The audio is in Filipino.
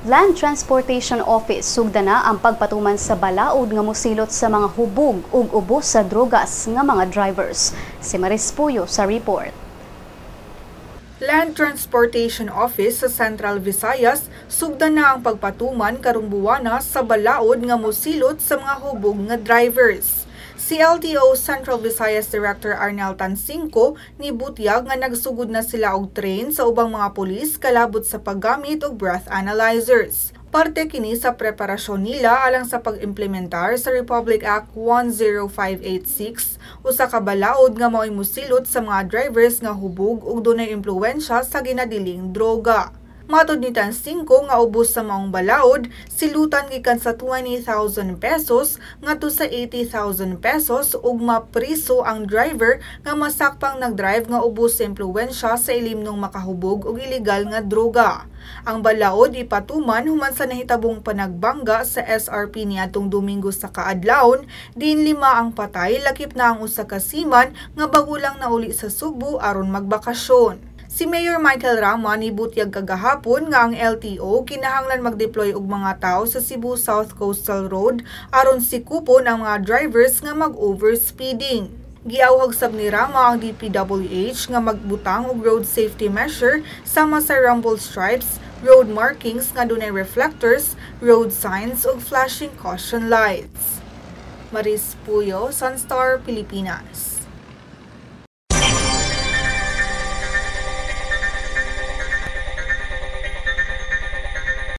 Land Transportation Office sugda na ang pagpatuman sa balaod nga mosilot sa mga hubog ug ubos sa drogas nga mga drivers. Si Maris Puyo sa report. Land Transportation Office sa Central Visayas sugda na ang pagpatuman karong buwana sa balaod nga mosilot sa mga hubog nga drivers. Si LTO Central Visayas Director Arnel Tansingco nibutyag nga nagsugod na sila og train sa ubang mga pulis kalabot sa paggamit og breath analyzers. Parte kini sa preparasyon nila alang sa pag-implementar sa Republic Act 10586 usa ka balaod nga mao'y mosilot sa mga drivers nga hubog ug dunay impluwensya sa ginadiling droga. Matod ni Tansingco nga ubos sa maong balaod, silutan gikan sa 20,000 pesos ngadto sa 80,000 pesos ug mapriso ang driver nga masakpang nagdrive nga ubos sa impluwensya sa ilimnong makahubog og ilegal nga droga. Ang balaod ipatuman human sa nahitabong panagbangga sa SRP niadtong Domingo sa kaadlawon, diin 5 ang patay lakip na ang usa ka seaman nga bago lang nauli sa Subo aron magbakasyon. Si Mayor Michael Rama nibutyag kagahapon nga ang LTO kinahanglan mag-deploy og mga tao sa Cebu South Coastal Road aron sikupon ang mga drivers nga mag-overspeeding. Giawhag sab ni Rama ang DPWH nga magbutang og road safety measure sama sa rumble stripes, road markings nga dunay reflectors, road signs ug flashing caution lights. Maris Puyo, Sunstar, Pilipinas.